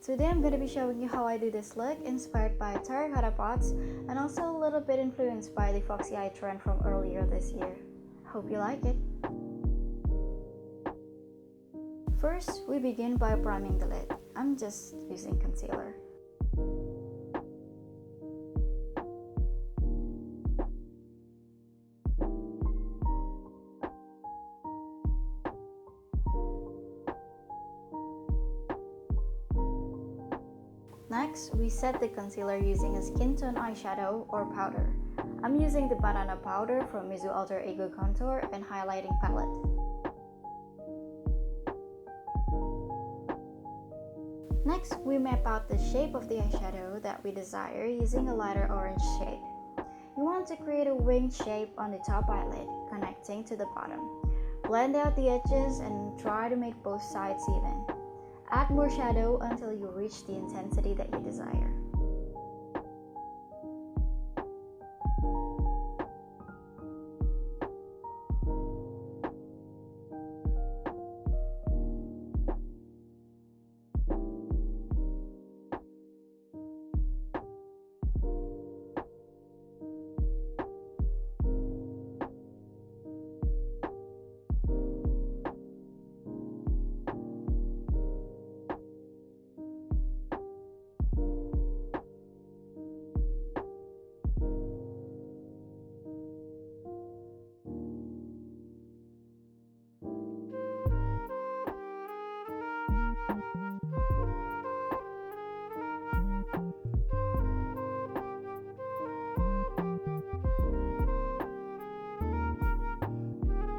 Today I'm going to be showing you how I do this look inspired by terracotta pots and also a little bit influenced by the foxy eye trend from earlier this year. Hope you like it. First, we begin by priming the lid. I'm just using concealer. Next, we set the concealer using a skin tone eyeshadow or powder. I'm using the banana powder from Mizzu Alter Ego Contour and Highlighting Palette. Next, we map out the shape of the eyeshadow that we desire using a lighter orange shade. You want to create a winged shape on the top eyelid, connecting to the bottom. Blend out the edges and try to make both sides even. Add more shadow until you reach the intensity that you desire.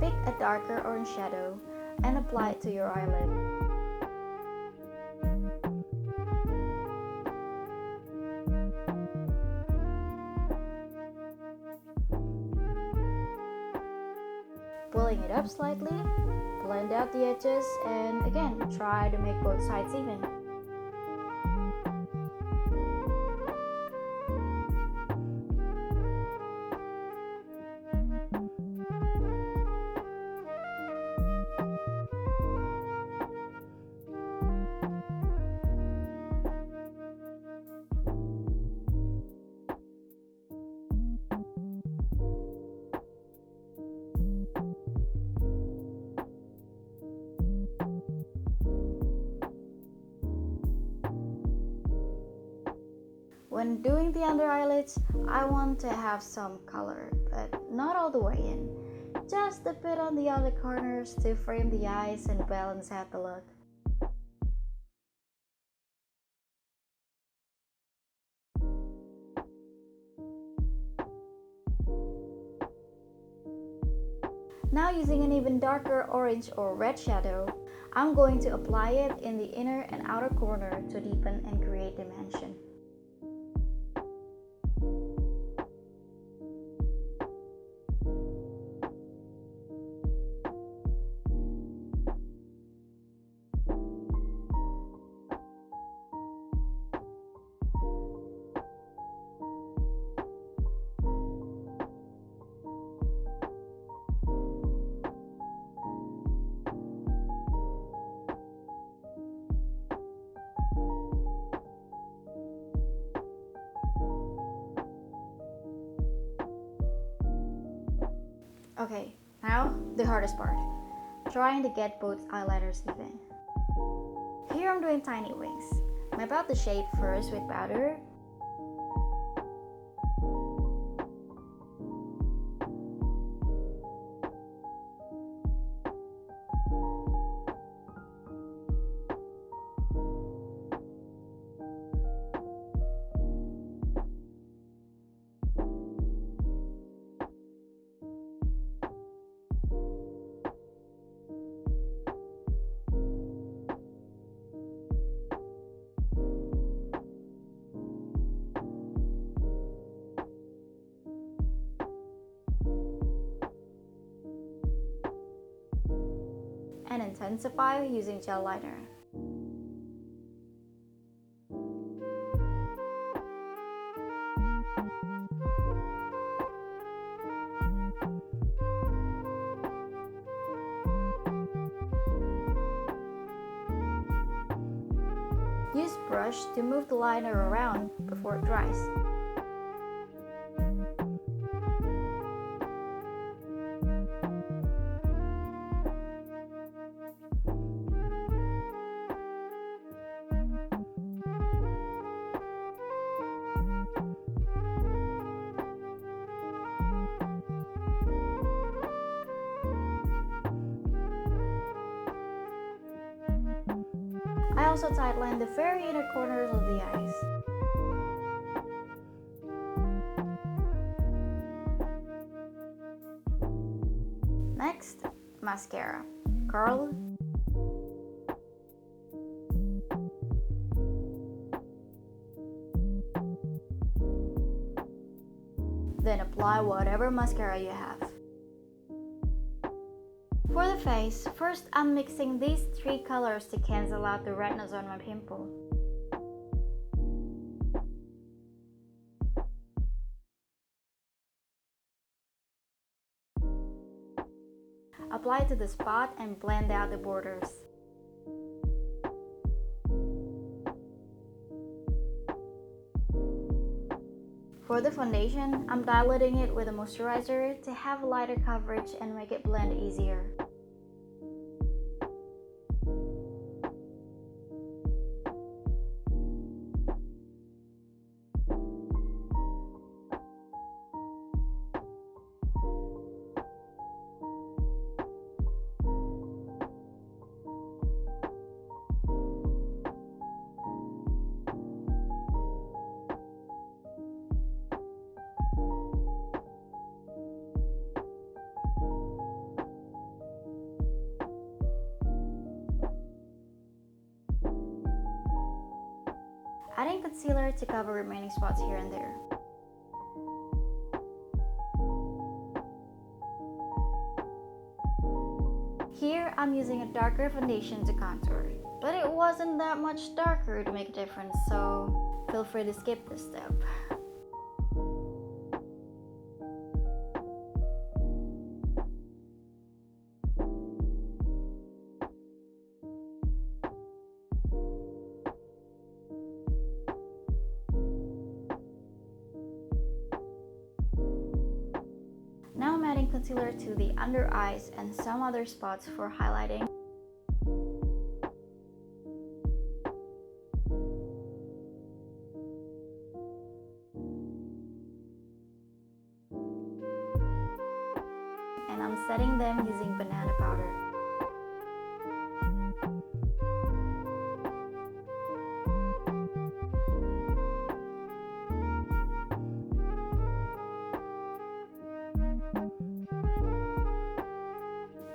Pick a darker orange shadow and apply it to your eyelid. Pulling it up slightly, blend out the edges, and again, try to make both sides even. When doing the under eyelids, I want to have some color, but not all the way in. Just a bit on the outer corners to frame the eyes and balance out the look. Now using an even darker orange or red shadow, I'm going to apply it in the inner and outer corner to deepen and create dimension. Okay, now the hardest part, trying to get both eyeliners even. Here I'm doing tiny wings. Map out the shape first with powder. And intensify using gel liner. Use brush to move the liner around before it dries. I also tightline the very inner corners of the eyes. Next, mascara. Curl. Then apply whatever mascara you have. For the face, first I'm mixing these 3 colors to cancel out the redness on my pimple. Apply to the spot and blend out the borders. For the foundation, I'm diluting it with a moisturizer to have lighter coverage and make it blend easier. Adding concealer to cover remaining spots here and there. Here I'm using a darker foundation to contour, but it wasn't that much darker to make a difference, so feel free to skip this step. Now I'm adding concealer to the under eyes and some other spots for highlighting. And I'm setting them using banana powder.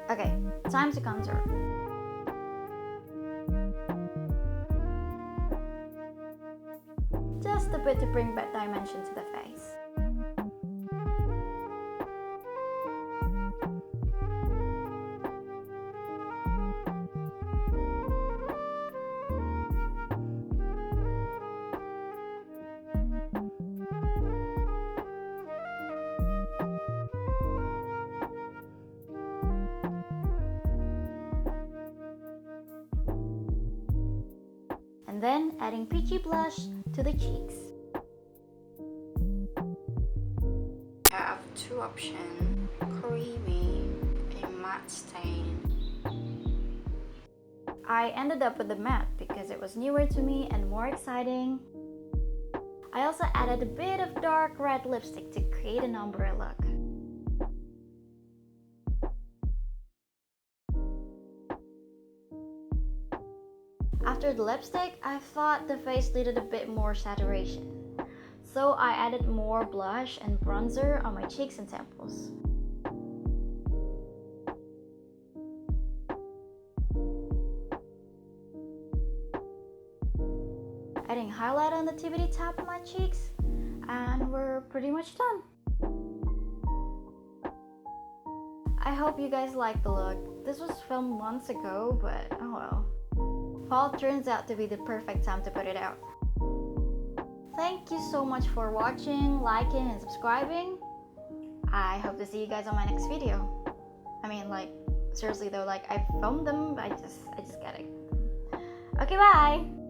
Okay, time to contour. Just a bit to bring back dimension to the face. And then adding peachy blush to the cheeks. I have 2 options, creamy and matte stain. I ended up with the matte because it was newer to me and more exciting. I also added a bit of dark red lipstick to create an ombre look. After the lipstick, I thought the face needed a bit more saturation, so I added more blush and bronzer on my cheeks and temples. Adding highlight on the tippity top of my cheeks, and we're pretty much done. I hope you guys like the look. This was filmed months ago, but oh well. Fall turns out to be the perfect time to put it out. Thank you so much for watching, liking, and subscribing. I hope to see you guys on my next video. I mean, like, seriously though, like, I filmed them, I just gotta. Okay, bye!